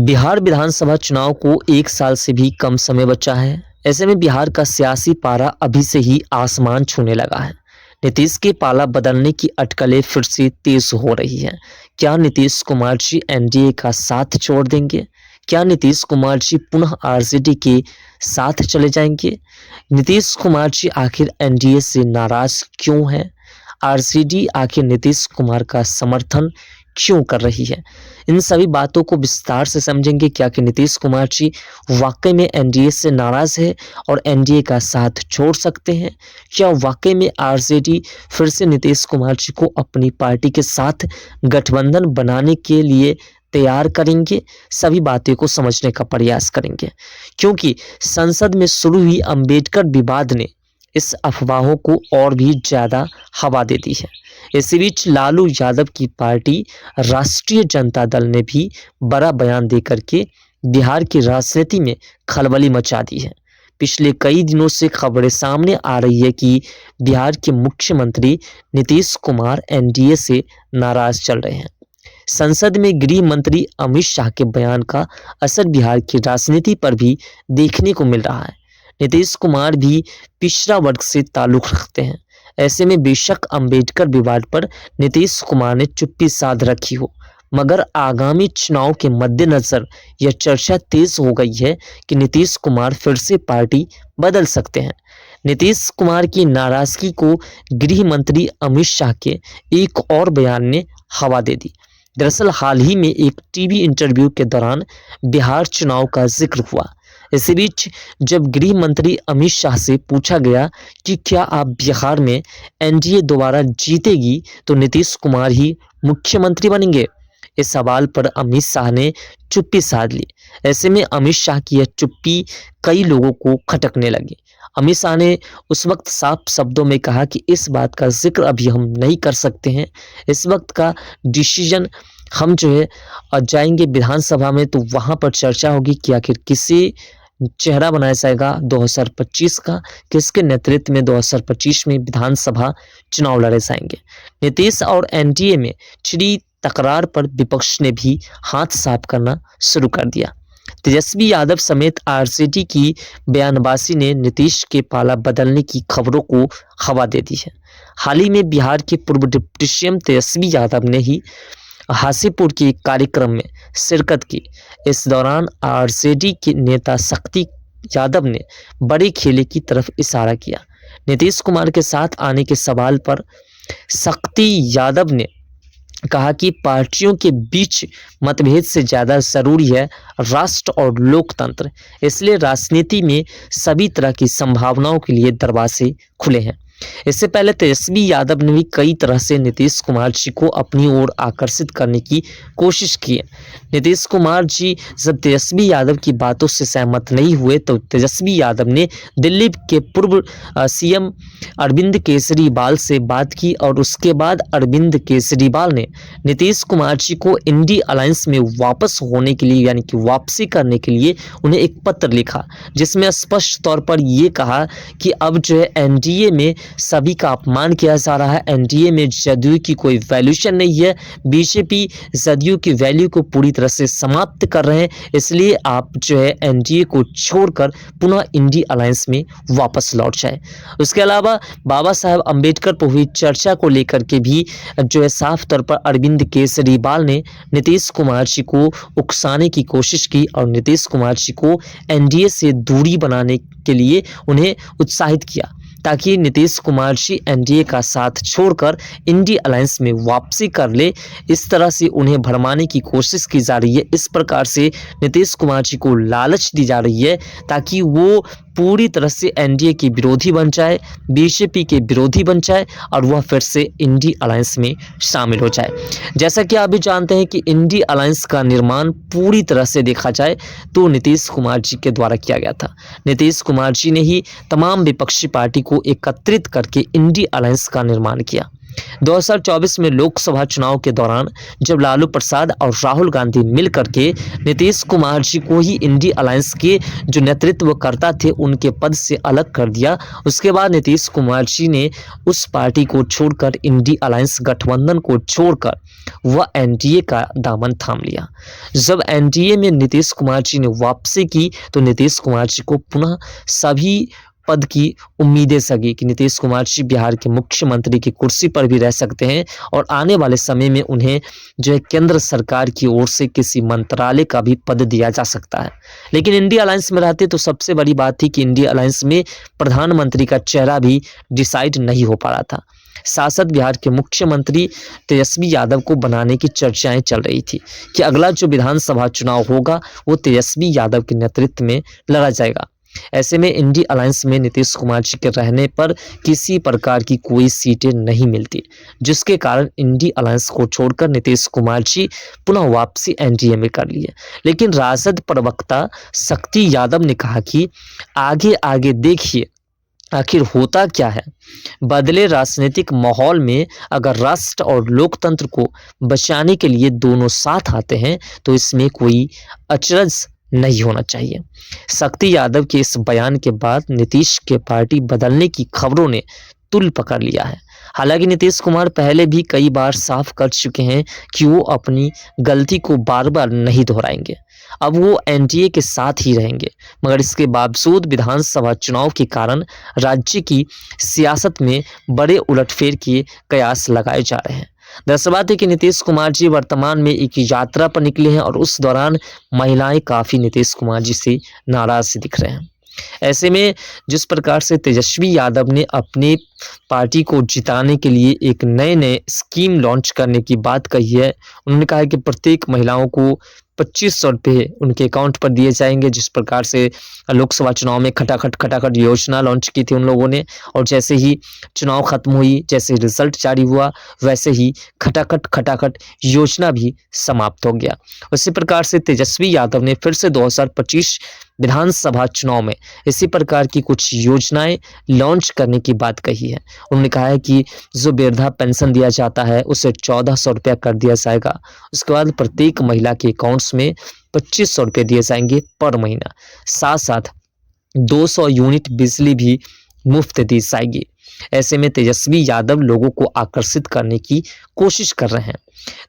बिहार विधानसभा चुनाव को 1 साल से भी कम समय बचा है। ऐसे में बिहार का सियासी पारा अभी से ही आसमान छूने लगा है। नीतीश के पाला बदलने की अटकलें फिर से तेज हो रही हैं। क्या नीतीश कुमार जी एनडीए का साथ छोड़ देंगे? क्या नीतीश कुमार जी पुनः आरजेडी के साथ चले जाएंगे? नीतीश कुमार जी आखिर एनडीए से नाराज क्यों हैं? आरजेडी आखिर नीतीश कुमार का समर्थन क्यों कर रही है? इन सभी बातों को विस्तार से समझेंगे। क्या कि नीतीश कुमार जी वाकई में एनडीए से नाराज है और एनडीए का साथ छोड़ सकते हैं? क्या वाकई में आरजेडी फिर से नीतीश कुमार जी को अपनी पार्टी के साथ गठबंधन बनाने के लिए तैयार करेंगे? सभी बातें को समझने का प्रयास करेंगे, क्योंकि संसद में शुरू हुई अंबेडकर विवाद ने इस अफवाहों को और भी ज़्यादा हवा दे दी है। इसी बीच लालू यादव की पार्टी राष्ट्रीय जनता दल ने भी बड़ा बयान देकर के बिहार की राजनीति में खलबली मचा दी है। पिछले कई दिनों से खबरें सामने आ रही है कि बिहार के मुख्यमंत्री नीतीश कुमार एनडीए से नाराज चल रहे हैं। संसद में गृह मंत्री अमित शाह के बयान का असर बिहार की राजनीति पर भी देखने को मिल रहा है। नीतीश कुमार भी पिछड़ा वर्ग से ताल्लुक रखते हैं। ऐसे में बेशक अंबेडकर विवाद पर नीतीश कुमार ने चुप्पी साध रखी हो, मगर आगामी चुनाव के मद्देनजर यह चर्चा तेज हो गई है कि नीतीश कुमार फिर से पार्टी बदल सकते हैं। नीतीश कुमार की नाराजगी को गृह मंत्री अमित शाह के एक और बयान ने हवा दे दी। दरअसल हाल ही में एक टीवी इंटरव्यू के दौरान बिहार चुनाव का जिक्र हुआ। इसी बीच जब गृह मंत्री अमित शाह से पूछा गया कि क्या आप बिहार में एनडीए दोबारा जीतेगी तो नीतीश कुमार ही मुख्यमंत्री बनेंगे, इस सवाल पर अमित शाह ने चुप्पी साध ली। ऐसे में अमित शाह की यह चुप्पी कई लोगों को खटकने लगी। अमित शाह ने उस वक्त साफ शब्दों में कहा कि इस बात का जिक्र अभी हम नहीं कर सकते हैं। इस वक्त का डिसीजन हम जाएंगे विधानसभा में तो वहां पर चर्चा होगी कि आखिर किसे चेहरा बनाया जाएगा 2025 का, किसके नेतृत्व में 2025 में विधानसभा चुनाव लड़े जाएंगे। नीतीश और एनडीए में छिड़ी तकरार पर विपक्ष ने भी हाथ साफ करना शुरू कर दिया। तेजस्वी यादव समेत आरजेडी की बयानबाजी ने नीतीश के पाला बदलने की खबरों को हवा दे दी है। हाल ही में बिहार के पूर्व डिप्टी सीएम तेजस्वी यादव ने ही हाजीपुर के कार्यक्रम में शिरकत की। इस दौरान आरजेडी के नेता शक्ति यादव ने बड़े खेले की तरफ इशारा किया। नीतीश कुमार के साथ आने के सवाल पर शक्ति यादव ने कहा कि पार्टियों के बीच मतभेद से ज़्यादा ज़रूरी है राष्ट्र और लोकतंत्र, इसलिए राजनीति में सभी तरह की संभावनाओं के लिए दरवाजे खुले हैं। इससे पहले तेजस्वी यादव ने भी कई तरह से नीतीश कुमार जी को अपनी ओर आकर्षित करने की कोशिश की है। नीतीश कुमार जी जब तेजस्वी यादव की बातों से सहमत नहीं हुए तो तेजस्वी यादव ने दिल्ली के पूर्व सीएम अरविंद केजरीवाल से बात की और उसके बाद अरविंद केजरीवाल ने नीतीश कुमार जी को इंडी अलायंस में वापस होने के लिए यानी कि वापसी करने के लिए उन्हें एक पत्र लिखा, जिसमें स्पष्ट तौर पर ये कहा कि अब एनडीए में सभी का अपमान किया जा रहा है। एनडीए में जदयू की कोई वैल्यूशन नहीं है। बीजेपी जदयू की वैल्यू को पूरी तरह से समाप्त कर रहे हैं, इसलिए आप एनडीए को छोड़कर पुनः इंडी अलायंस में वापस लौट जाए। उसके अलावा बाबा साहब अम्बेडकर पर हुई चर्चा को लेकर के भी साफ तौर पर अरविंद केजरीवाल ने नीतीश कुमार जी को उकसाने की कोशिश की और नीतीश कुमार जी को एनडीए से दूरी बनाने के लिए उन्हें उत्साहित किया, ताकि नीतीश कुमार जी एनडीए का साथ छोड़कर इंडी अलायंस में वापसी कर ले। इस तरह से उन्हें भरमाने की कोशिश की जा रही है। इस प्रकार से नीतीश कुमार जी को लालच दी जा रही है ताकि वो पूरी तरह से एनडीए के विरोधी बन जाए, बीजेपी के विरोधी बन जाए और वह फिर से इंडी अलायंस में शामिल हो जाए। जैसा कि आप भी जानते हैं कि इंडी अलायंस का निर्माण पूरी तरह से देखा जाए तो नीतीश कुमार जी के द्वारा किया गया था। नीतीश कुमार जी ने ही तमाम विपक्षी पार्टी को एकत्रित करके इंडी अलायंस का निर्माण किया। 2024 में लोकसभा चुनाव के दौरान जब लालू प्रसाद और राहुल गांधी मिलकर के नीतीश कुमार जी को ही इंडी अलायंस के जो नेतृत्वकर्ता थे उनके पद से अलग कर दिया, उसके बाद नीतीश कुमार जी ने उस पार्टी को छोड़कर इंडी अलायंस गठबंधन को छोड़कर वह एनडीए का दामन थाम लिया। जब एनडीए में नीतीश कुमार जी ने वापसी की तो नीतीश कुमार जी को पुनः सभी पद की उम्मीदें सगी कि नीतीश कुमार जी बिहार के मुख्यमंत्री की कुर्सी पर भी रह सकते हैं और आने वाले समय में उन्हें जो है केंद्र सरकार की ओर से किसी मंत्रालय का भी पद दिया जा सकता है। लेकिन इंडिया अलायंस में रहते तो सबसे बड़ी बात थी कि इंडिया अलायंस में प्रधानमंत्री का चेहरा भी डिसाइड नहीं हो पा रहा था। शासक बिहार के मुख्यमंत्री तेजस्वी यादव को बनाने की चर्चाएं चल रही थी कि अगला जो विधानसभा चुनाव होगा वो तेजस्वी यादव के नेतृत्व में लड़ा जाएगा। ऐसे में इंडी अलायंस में नीतीश कुमार जी के रहने पर किसी प्रकार की कोई सीटें नहीं मिलती, जिसके कारण इंडी अलायंस को छोड़कर नीतीश कुमार जी पुनः वापसी एनडीए में कर लिए। लेकिन राजद प्रवक्ता शक्ति यादव ने कहा कि आगे आगे देखिए आखिर होता क्या है। बदले राजनीतिक माहौल में अगर राष्ट्र और लोकतंत्र को बचाने के लिए दोनों साथ आते हैं तो इसमें कोई अचरज नहीं होना चाहिए। शक्ति यादव के इस बयान के बाद नीतीश के पार्टी बदलने की खबरों ने तुल पकड़ लिया है। हालांकि नीतीश कुमार पहले भी कई बार साफ कर चुके हैं कि वो अपनी गलती को बार बार नहीं दोहराएंगे, अब वो एनडीए के साथ ही रहेंगे। मगर इसके बावजूद विधानसभा चुनाव के कारण राज्य की सियासत में बड़े उलटफेर के कयास लगाए जा रहे हैं। दरअसल बात है कि नीतीश कुमार जी वर्तमान में एक यात्रा पर निकले हैं और उस दौरान महिलाएं काफ़ी नीतीश कुमार जी से नाराज दिख रहे हैं। ऐसे में जिस प्रकार से तेजस्वी यादव ने अपनी पार्टी को जिताने के लिए एक नए स्कीम लॉन्च करने की बात कही है, उन्होंने कहा है कि प्रत्येक महिलाओं को 2500 रुपये उनके अकाउंट पर दिए जाएंगे। जिस प्रकार से लोकसभा चुनाव में खटाखट योजना लॉन्च की थी उन लोगों ने, और जैसे ही चुनाव खत्म हुई, जैसे रिजल्ट जारी हुआ, वैसे ही खटाखट योजना भी समाप्त हो गया। उसी प्रकार से तेजस्वी यादव ने फिर से 2025 विधानसभा चुनाव में इसी प्रकार की कुछ योजनाएं लॉन्च करने की बात कही है। उन्होंने कहा है कि जो वृद्धा पेंशन दिया जाता है उसे 1400 रुपया कर दिया जाएगा। उसके बाद प्रत्येक महिला के अकाउंट्स में 2500 रुपये दिए जाएंगे पर महीना। साथ साथ 200 यूनिट बिजली भी मुफ्त दी जाएगी। ऐसे में तेजस्वी यादव लोगों को आकर्षित करने की कोशिश कर रहे हैं,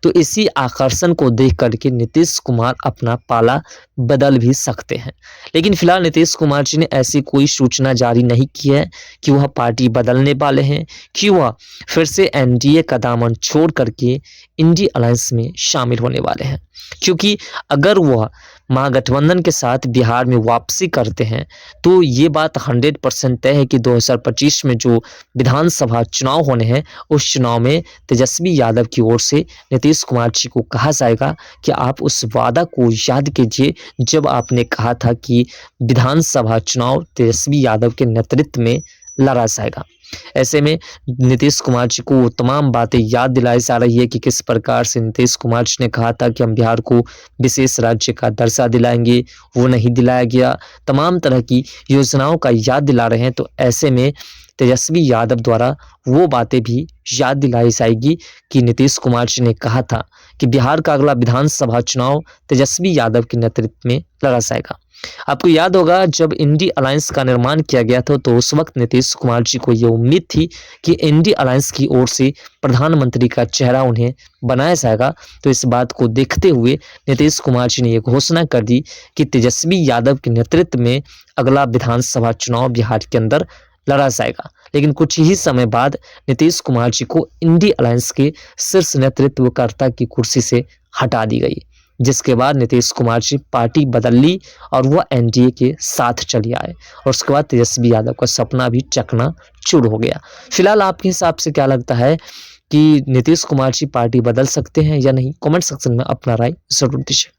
तो इसी आकर्षण को देख करके नीतीश कुमार अपना पाला बदल भी सकते हैं। लेकिन फिलहाल नीतीश कुमार जी ने ऐसी कोई सूचना जारी नहीं की है कि वह पार्टी बदलने वाले हैं, कि वह फिर से एनडीए का दामन छोड़ करके इंडी अलायंस में शामिल होने वाले हैं। क्योंकि अगर वह महागठबंधन के साथ बिहार में वापसी करते हैं तो ये बात 100% तय है कि 2025 में जो विधानसभा चुनाव होने हैं उस चुनाव में तेजस्वी यादव की ओर से नीतीश कुमार जी को कहा जाएगा कि आप उस वादा को याद कीजिए जब आपने कहा था कि विधानसभा चुनाव तेजस्वी यादव के नेतृत्व में लड़ा जाएगा। ऐसे में नीतीश कुमार जी को तमाम बातें याद दिलाई जा रही है कि किस प्रकार से नीतीश कुमार जी ने कहा था कि हम बिहार को विशेष राज्य का दर्जा दिलाएंगे, वो नहीं दिलाया गया। तमाम तरह की योजनाओं का याद दिला रहे हैं, तो ऐसे में तेजस्वी यादव द्वारा वो बातें भी याद दिलाई जाएगी कि नीतीश कुमार जी ने कहा था कि बिहार का अगला विधानसभा चुनाव तेजस्वी यादव के नेतृत्व में लड़ा जाएगा। आपको याद होगा जब इंडी अलायंस का निर्माण किया गया था तो उस वक्त नीतीश कुमार जी को ये उम्मीद थी कि इंडी अलायंस की ओर से प्रधानमंत्री का चेहरा उन्हें बनाया जाएगा। तो इस बात को देखते हुए नीतीश कुमार जी ने यह घोषणा कर दी कि तेजस्वी यादव के नेतृत्व में अगला विधानसभा चुनाव बिहार के अंदर लड़ा जाएगा। लेकिन कुछ ही समय बाद नीतीश कुमार जी को इंडी अलायंस के शीर्ष नेतृत्वकर्ता की कुर्सी से हटा दी गई, जिसके बाद नीतीश कुमार जी पार्टी बदल ली और वह एनडीए के साथ चले आए और उसके बाद तेजस्वी यादव का सपना भी चकनाचूर हो गया। फिलहाल आपके हिसाब से क्या लगता है कि नीतीश कुमार जी पार्टी बदल सकते हैं या नहीं? कमेंट सेक्शन में अपना राय जरूर दीजिए।